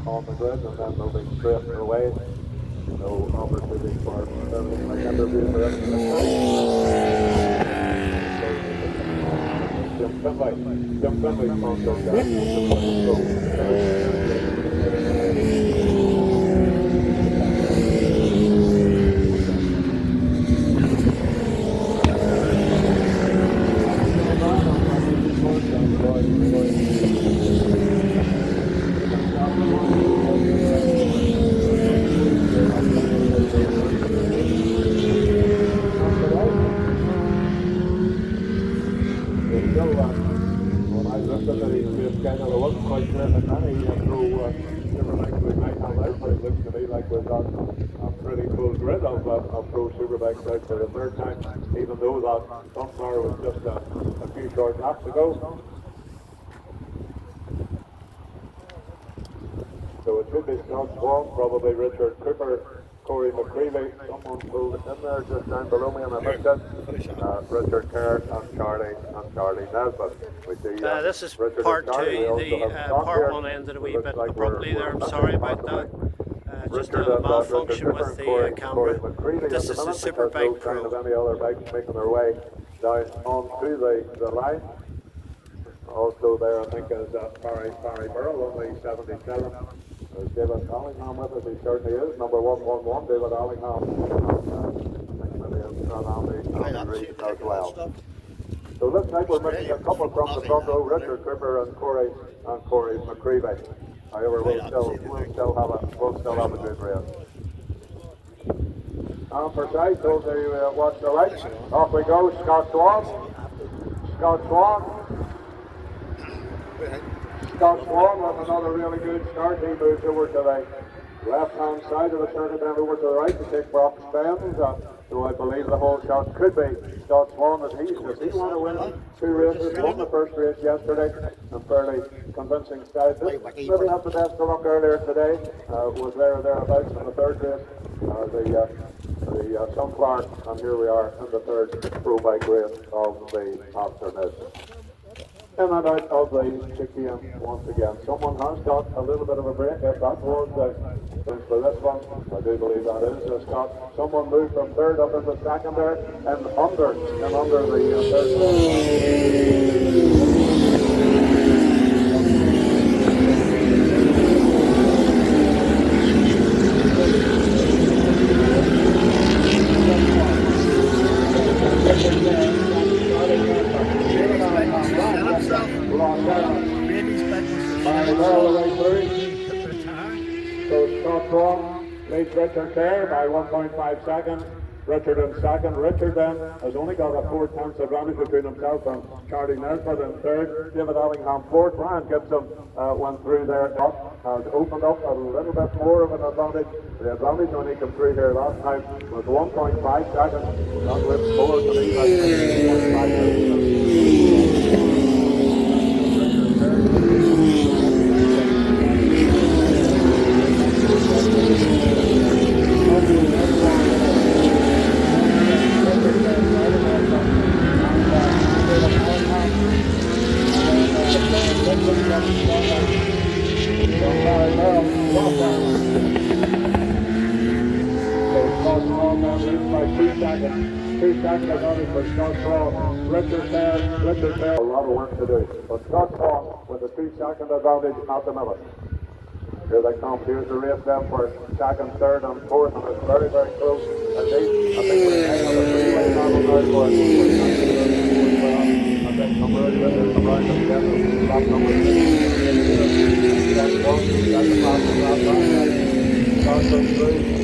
on the grid and then moving straight away. No opportunity for anything like interview for anything like that. Jim Finlay sponsored that. When I looked at the race schedule, I wasn't quite sure if any Superbikes we might have out, but it looks to me like we've got a pretty full grid of pro Superbikes out for the third time, even though that Sunflower was just a few short laps ago. So it should be Scott Swan, probably Richard Cooper, Corey McCreevy, someone pulled in there just down below me, and I missed it. Richard Kerr and Charlie Nesbitt. We see, this is Richard part two. Charlie, The part one ended a wee bit abruptly there. I'm sorry about that. Just a malfunction with the camera. This is the Superbike Pro. Of any other bikes making their way down onto the line. Also there, I think, is Barry Burrell, only 77. There's David Allingham with us, he certainly is. Number 111, David Allingham. As well. So looks like we're missing a couple from the front row, Richard Cooper and Corey McCreevy. However, we'll still have a good race. And for sight, those who watch the right, off we go, Scott Swan. Scott Swan with another really good start. He moves over to the left-hand side of the circuit, then over to the right to take Brock's bends. So I believe the whole shot could be Scott Swan. If he want to win two races, won the first race yesterday in fairly convincing style. Maybe have the best of luck earlier today. Was there or thereabouts in the third race, the Sunflower, and here we are in the third pro bike race of the afternoon. In and out of the chicane once again. Someone has got a little bit of a break. If that was since for this one, I do believe that is Scott. Someone moved from third up into second there, and under the third one. So Scott Swan leads Richard Kerr by 1.5 seconds. Richard in second. Richard then has only got a 4/10 advantage between himself and Charlie Nesbitt in third. David Allingham fourth. Brian Gibson went through there. Has opened up a little bit more of an advantage. The advantage when he came through here last time was 1.5 seconds. That lifts forward to me like 1.5 seconds. Two seconds advantage for Scott Swan. Richard Kerr, a lot of work to do. But Scott Swan with a 2-second advantage at the minute. Here they come. Here's the race then for second, third, and fourth, and it's very, very close. I think we're hanging on the freeway battle now for it. I think I'm ready with this around the together. Lap number 6. Scott Swan, second lap of lap time. Scott goes through.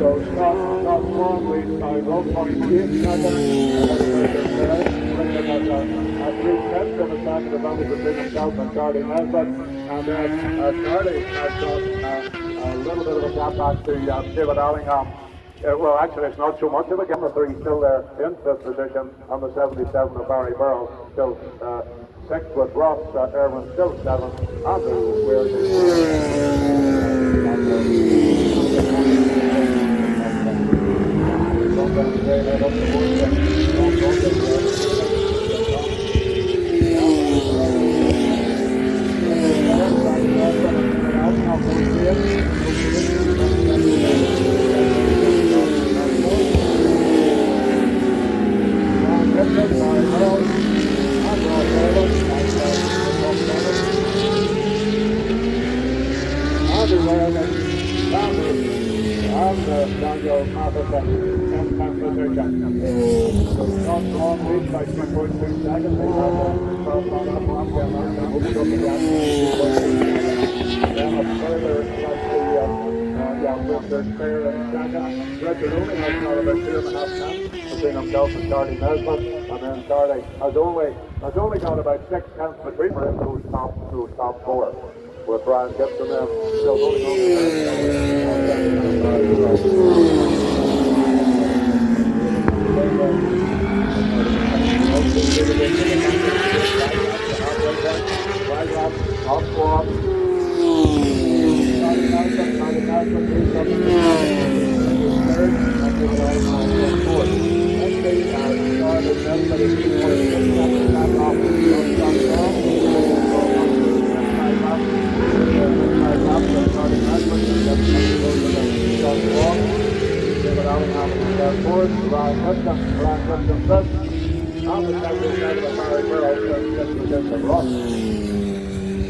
So Scott Swan leads by 1.8 seconds. Richard has a 3/10 of a second advantage between himself and Charlie Nesbitt. And then Charlie has got a little bit of a gap back to David Allingham. Well, actually, it's not so much of a gap. The 3 still there in fifth position, and the 77 of Barry Burrell still 6 with Ross, Erwin still 7. Andrew Weir Daniel Matheson in 10th position. Not long lead by 2.2 seconds. They have crossed on that one. Then moved up again. Then a further, like Richard Fair in second. Richard only has got about 2.5 tenths between himself and Charlie Nesbitt. And then Charlie has only got about 6 tenths between those top 4. With Brian Gibson there still holding on to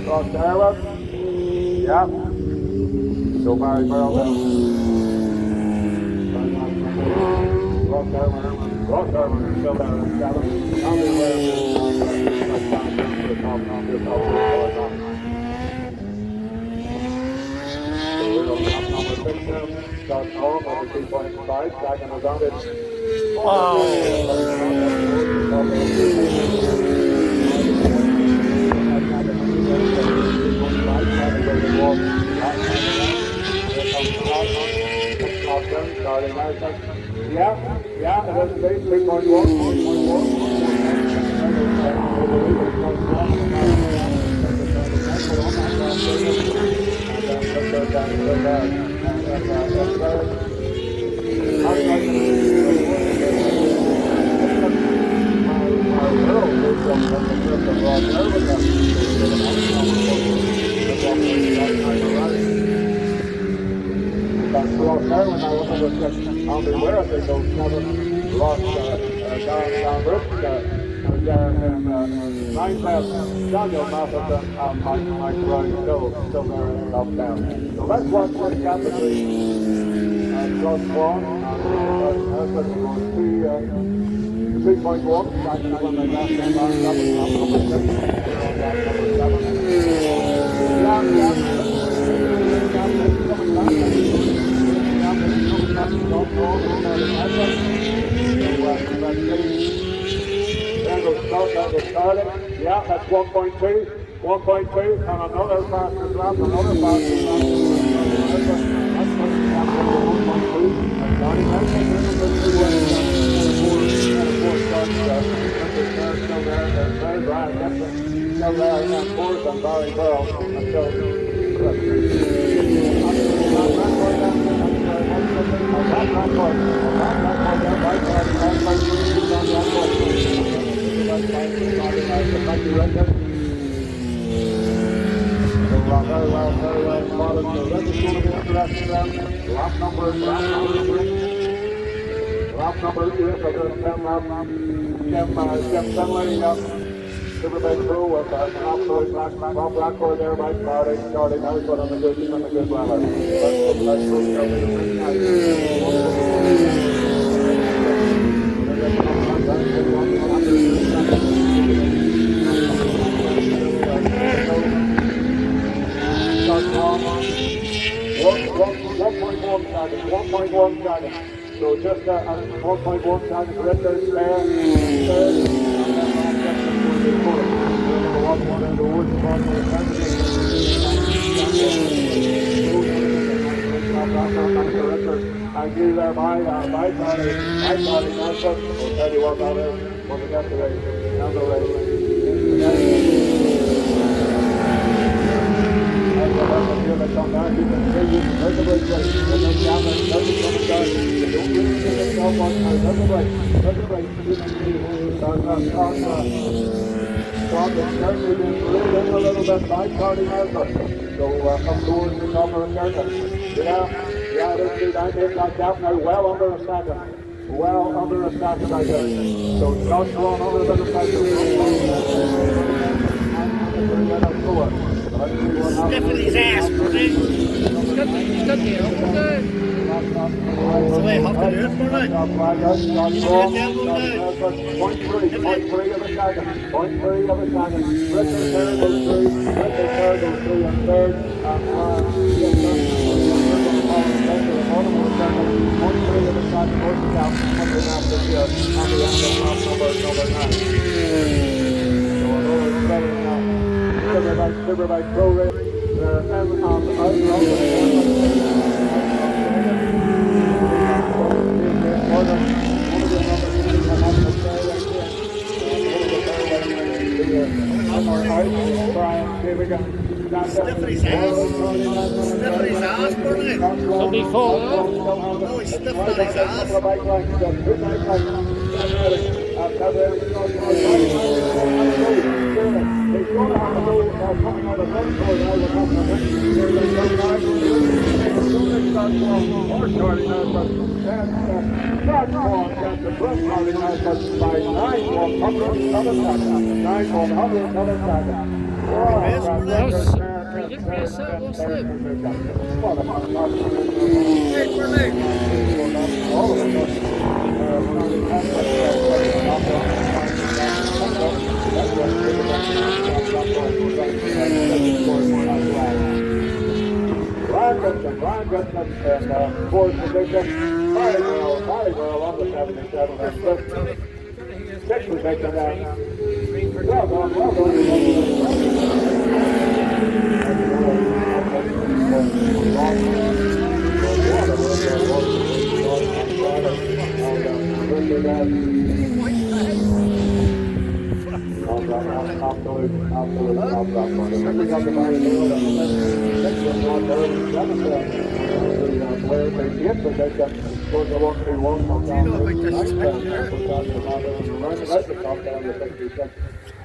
Ross Darwin. Yeah. So Barry Burrell now. Ross Darwin is still there in 7. Andy Ware is number 6 now. Starts home over 2.5. Second is on it. Yeah, it is big, 3.1. Andy Ware, I think those 7 lost down Rick, and then 9 left, Daniel Matheson and Mike Brown still there in the top 10. So let's watch what category Josh Swan and Nesbitt goes 3.1, second when they left them on, that was number 6, number 7. Yeah, that's 1.2, and another fastest lap, another fastest lap. That's 1.2, and Johnny Nelson still there, and Brian Gibson still there, and fourth, and Barry Burrell until very well spotted. So this is going to be interesting then. Lap number 8 of this 10 lap. Jim Finlay, Superbike Pro with an absolute top record there by Charlie Nesbitt and the good weather. Let's go One 1.1 seconds. So just 1.1 seconds. Richard there. And you there, my Charlie Nesbitt. We'll tell you what that is when we get to the end of the race. Here they come back. You can see you can break the brake right. And then down and starting coming down. You don't really see yourself on now. Let the brake. Let the brake. You can see Scott is certainly been pulled in a little bit by Cardi Nelson. So up towards the top of the circuit. Yeah, this speed I think that gap now well under a second. Well under a second, I think. So Scott's run under a bit of pressure. Stephanie's ass, Bernie. He's got the elbow down. So they have to do it, Bernie. Point three of a second. Point three of a second. Richard Kerr goes through. Richard Kerr goes through in third. And point three of a second. Goes down. Under that this year. On the end of lap number 9. So another 7 now. Superbike Pro Race. And out Stephanie's ass. Stephanie's ass, Bernie. Somebody fall off. No, he's Stephanie's ass. Brian Goodman in fourth position. Molly Girl on the 77 and sixth position then. Well done.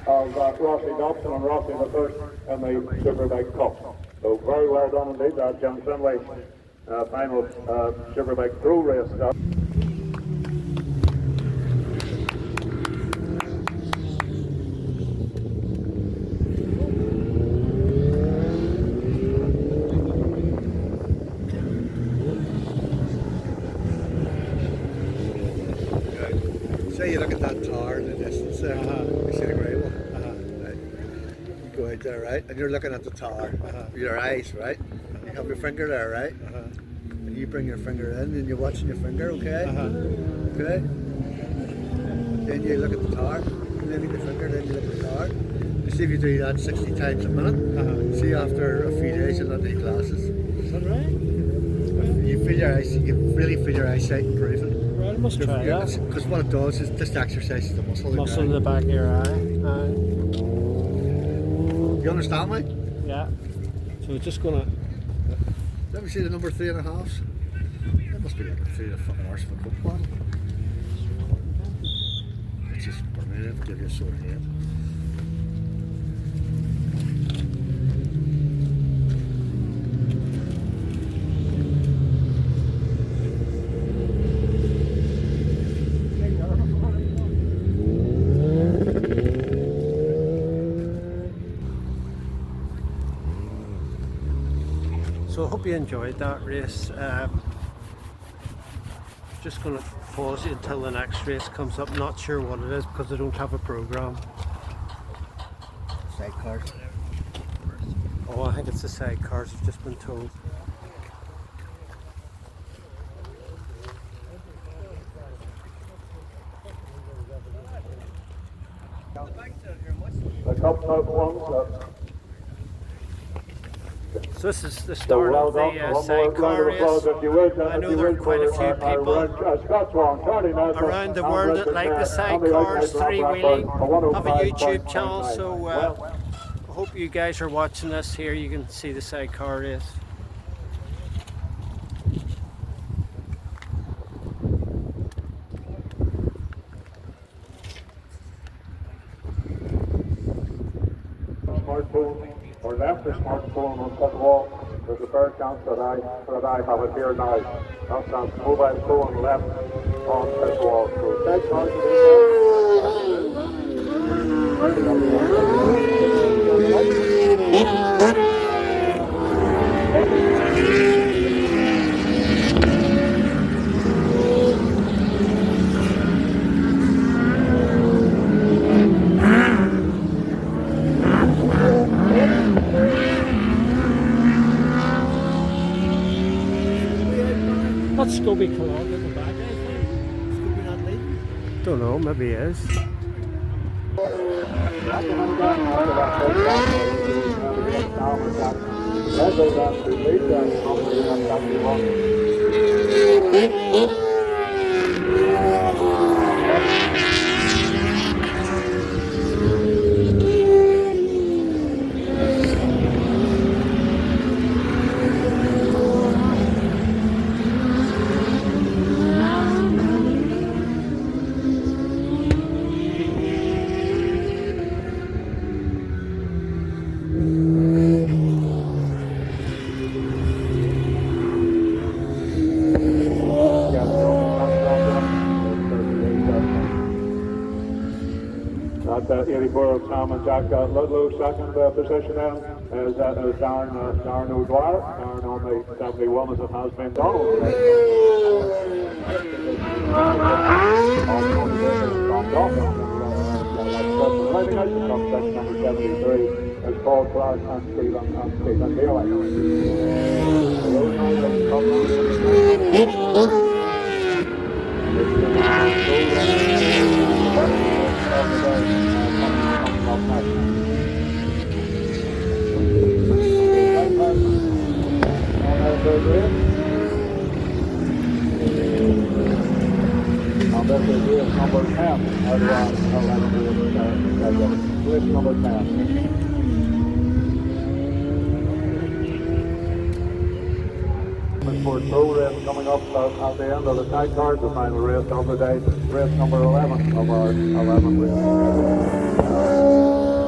Of Rossi Dobson and Rossi the first in the Superbike Cup. So very well done indeed. That John Finlay final Superbike Pro race start. Say you look at that tower in the distance there. You see the grey one? Right. You go out there, right? And you're looking at the tower with your eyes, right? You have your finger there, right? And you bring your finger in and you're watching your finger, okay? Okay? Then you look at the tower, and then your finger, then you look at the tower. You see if you do that 60 times a minute. See after a few days you'll not need glasses. Is that right? You feel your eyes, you really feel your eyesight improving. Well, I must try that. Because what it does is just exercises the muscle. Muscle in the back of your eye. You understand me? Yeah. So we're just gonna. Let me see the number 3.5s. That must be like 3 fucking hours for a football. It's just permanent, give you a sore head. So I hope you enjoyed that race. Just going to pause it until the next race comes up. Not sure what it is because I don't have a program. Sidecars. Oh, I think it's the sidecars. I've just been told. The Cup ones. So this is the start of the sidecar race. I know there are quite a few people around the world that like the sidecars, three-wheeling. I have a YouTube channel, so I hope you guys are watching this. Here you can see the sidecar race. Smartphone or left the smartphone on the wall. There's a fair chance that I have it here now. That's a mobile phone left on the wall. So take charge of That's Scobie Cologne in the back, I think. Scobie not leading? Don't know, maybe he is. At 84 of Sam and Jack Ludlow, second position then is Darren O'Dwyer. Darren on the 71 as it has been Donald. Riding out the top section number 73 is Paul Clark and Stephen Bailey. This is race number 10 out of 11 race number 10. For slow race coming up at the end of the sidecars, the final race of the day, race number 11 of our 11 race.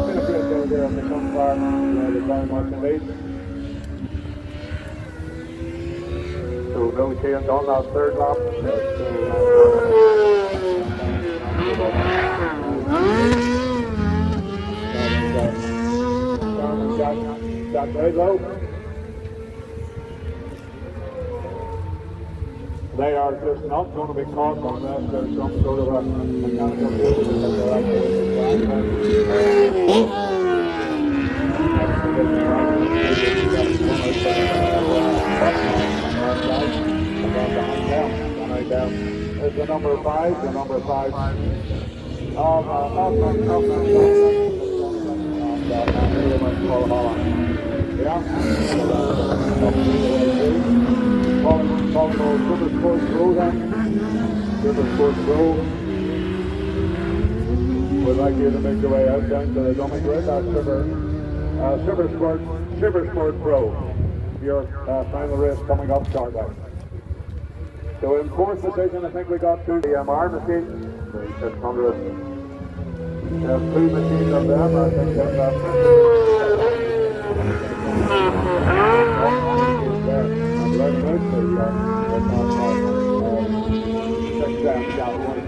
Been a great day there at the Sunfire, they're very much in lead. So no change on that third lap. Jack Redlow. They are just not going to be caught unless there's some sort of a mechanical issue because they're actually There's the number 5, the number 5. Yeah. Follow Superbike Pro then. Superbike Pro. Would like you to make your way out down to the dummy grid. That's Superbike Pro. Your final race coming up shortly. So in fourth position, I think we got to the MR machine. The 600. There's 2 machines of them. I think that's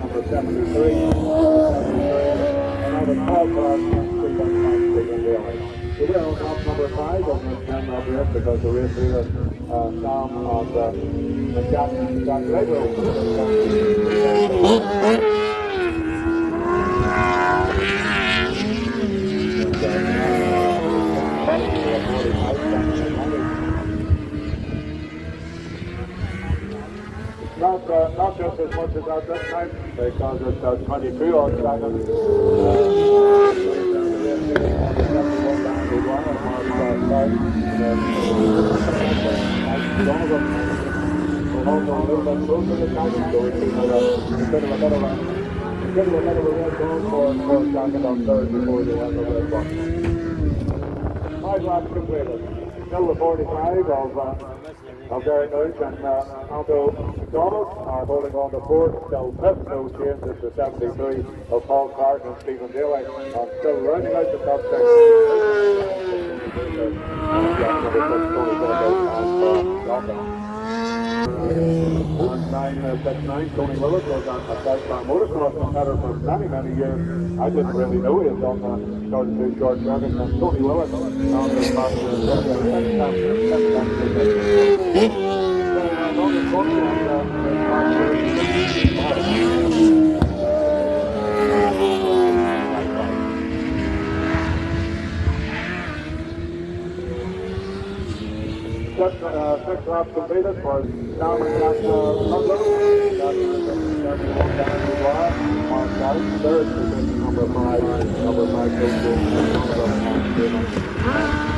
number 73. Another call for us. So we're on top number 5 of the 10 race because the race leader Sam and Jack Redlow. Not just as much as that this time because it's 22 odd seconds. Hold on a little bit closer to the target, so we see a bit of a red zone for second on third before the end of the red one. 5 laps completed. Still the 45 of Derek Lynch and Aldo McDonald are holding on to fourth. Still fifth, no change. It's the 73 of Paul Clark and Stephen Daly. And still rounding out the top six. And 969, Tony Willis was a Southbound motocross competitor for many, many years. I didn't really know he had done started two short circuits, and Tony Willis on the passenger six laps completed for Sam and Jack Ludlow. Mark Out, third position, number 5 coach,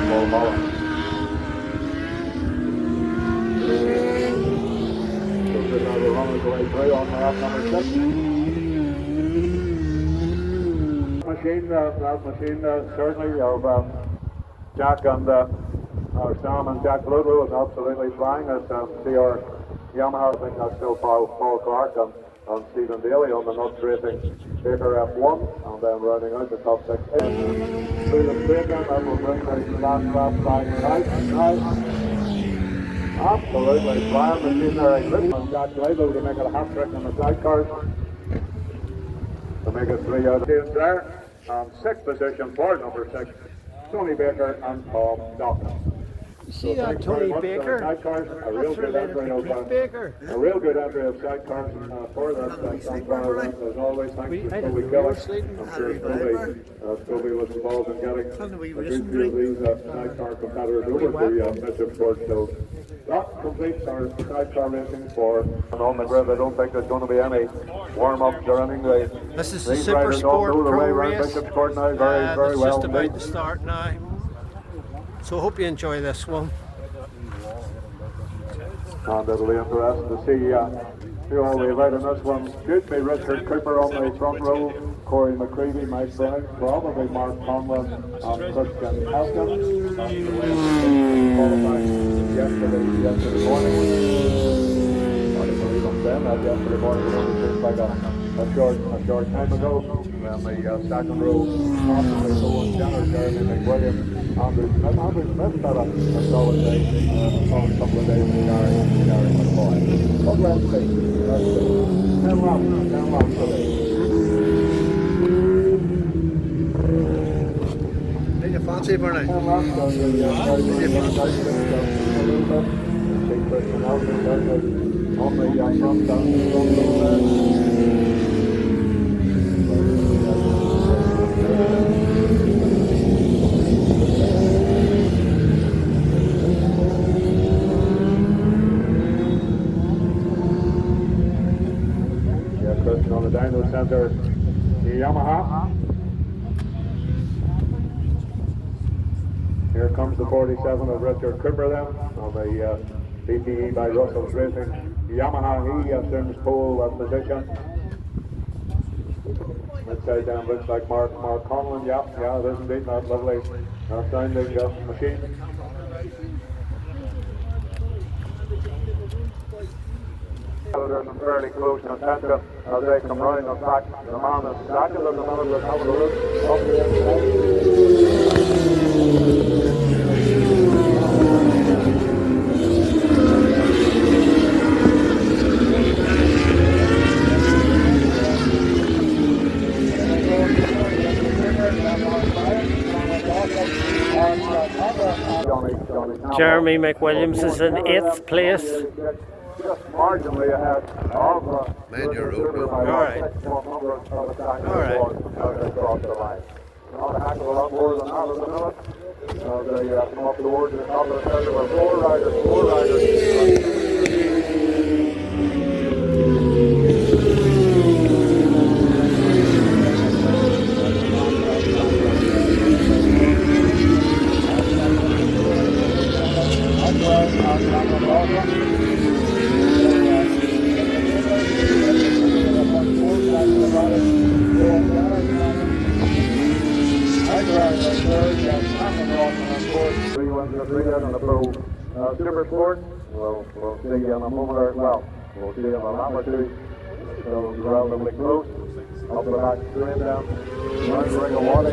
Paul Holland. So good now the runners away through on lap number 6. That machine certainly of Jack and Sam and Jack Ludlow is absolutely flying. As see our Yamaha, I think that's still Paul Clark and Stephen Daly on the Nuts Racing Baker F1, and then rounding out the top 6. Through the straight line, that will bring the last lap flying right. Absolutely flying machine there. And Jack Ludlow to make it a hat-trick on the sidecars. To make it 3 out of 10 there. And 6th position for number 6, Tony Baker and Tom Dawkins. See that Tony Baker? That's a real good entry of Baker. A real good entry of sidecars for that environment. As always, thanks to Scobie Kelly. I'm sure Scobie was involved in getting a good few of these sidecar competitors over to Bishopscourt. So that completes our sidecar racing for on the grid. I don't think there's going to be any warm-ups or anything. This is the Supersport Pro race. Bishopscourt now very it's well. Just about to start now. So hope you enjoy this one. And it'll be interesting to see who all the event in this one should be. Richard Cooper on the front row, Corey McCreevy, Mike Brown, probably Mark Conlon and Christian Haskins. Qualified yesterday morning. I believe I'm saying that yesterday morning. It only seems like a short time ago. And the second row, possibly Owen Jenner, Jeremy McWilliam, Andrew Smith. Andrew Smith had a solid day, a couple of days with Gary McCoy. But let's see. 10 laps today. Did you fancy for now? 10 laps, so you're Christian Elton on the front down the front row there. Christian on the dyno center, the Yamaha. Here comes the 47 of Richard Cooper then, on the PPE by Russell's Racing. The Yamaha, he assumes pole position. Inside down looks like Mark Conlon, yeah, it is indeed, that lovely sounding machine. There's some fairly close contention as they come round. In fact, the man is exactly looking at it, we're having a look up the inside. Jeremy McWilliams is in 8th place. Just marginally ahead of Man, you're open. Alright. Across the line. Not a heck of a lot more than that, isn't it? They come up towards the top of the center with four riders. Superbike. We'll see you in a moment or well. We'll see you in a lap or two. So it's relatively close. Up the back straight down. Round the ring of water.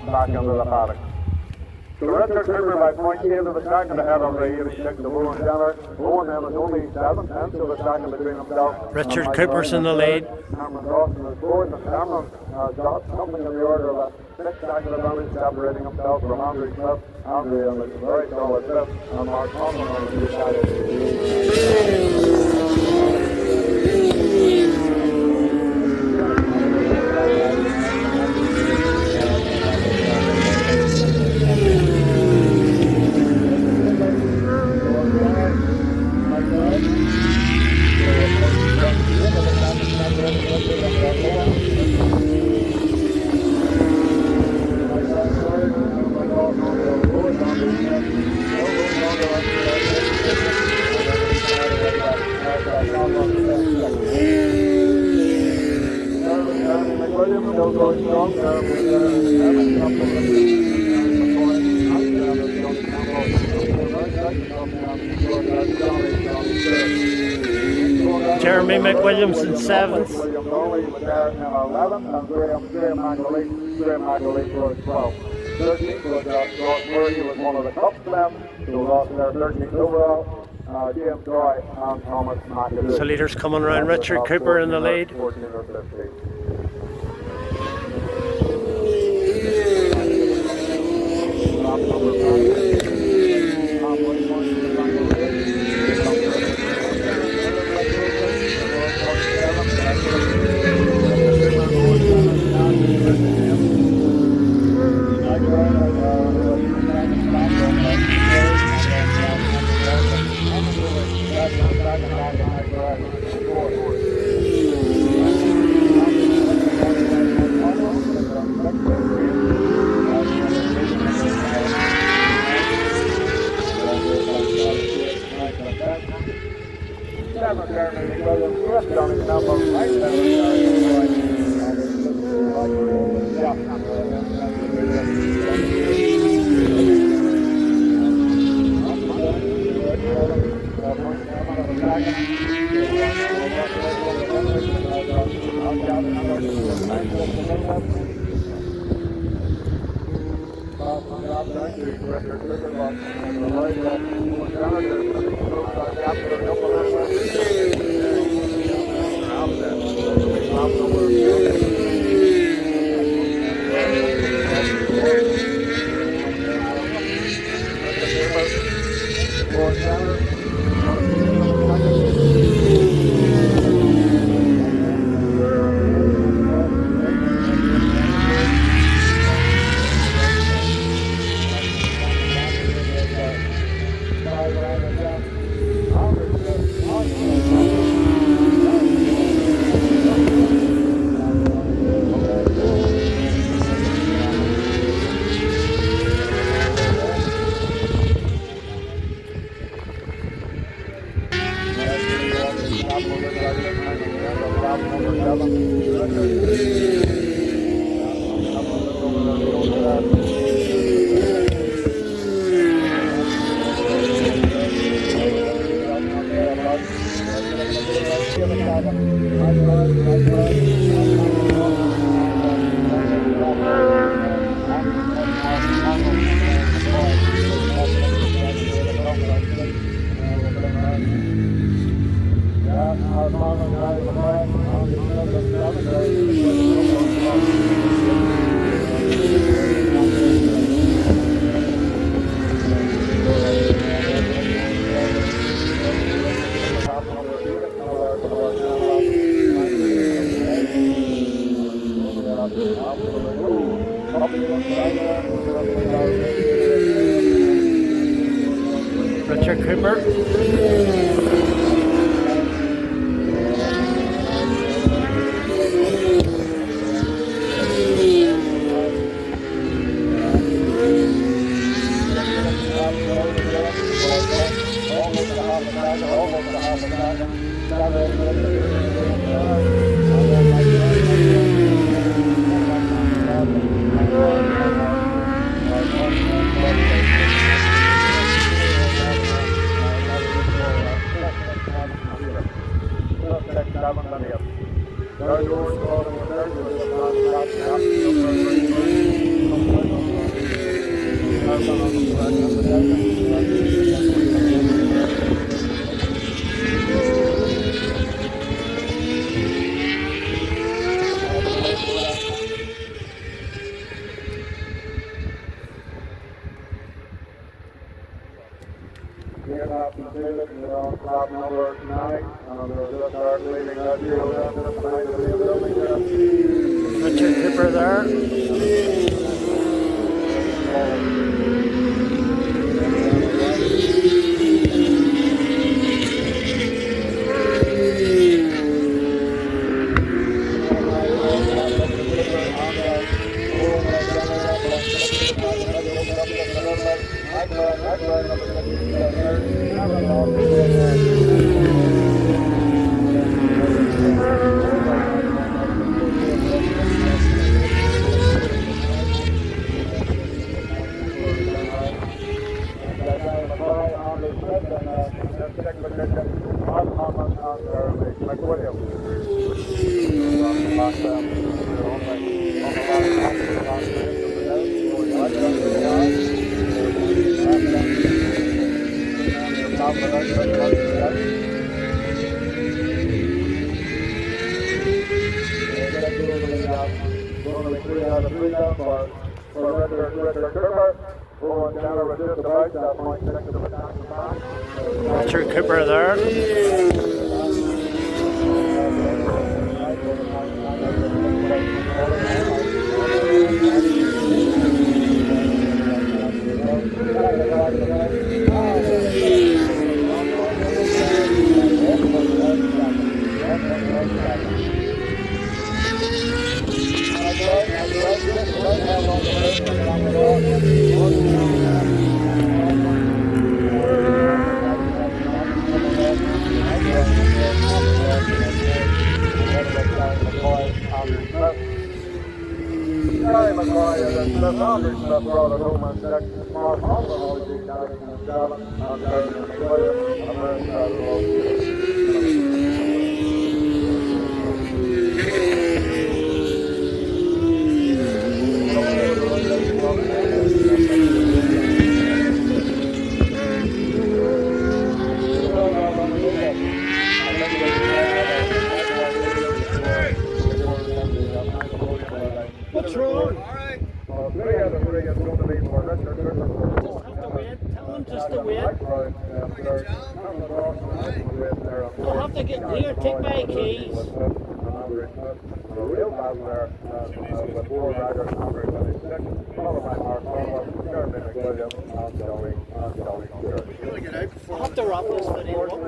Back into the paddock. So Richard Cooper by 0.8 of a second ahead of the 86 of Owen Jenner. Owen then was only 7/10 of a second between himself. Richard Cooper's in the lead. Cameron Dawson is fourth, and Cameron got something in the order of a 6-second advantage, separating himself from Andrew Smith. Andrew in a very solid fifth, and Mark Thompson on the two sides. Jeremy McWilliams in 7th. William Rowley was there in 11th, and Graham McAleese was 12th. 13th was Ross Murray, who was one of the cup men, who lost their 13th overall. James Doy and Thomas McAdoo. So leaders coming around. Richard Cooper in the lead. 14 or 15. Richard Cooper. Richard Cooper there. Richard Cooper there. What's wrong? Tell him just to wait. I'll have to get here, take my keys. I'll have to wrap this video up,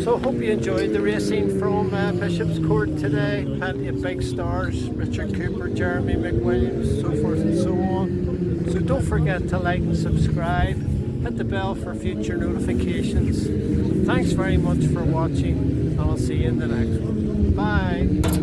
So hope you enjoyed the racing from Bishopscourt today. Plenty of big stars, Richard Cooper, Jeremy McWilliams, so forth and so on. So don't forget to like and subscribe, hit the bell for future notifications. Thanks very much for watching, and I'll see you in the next one. Bye!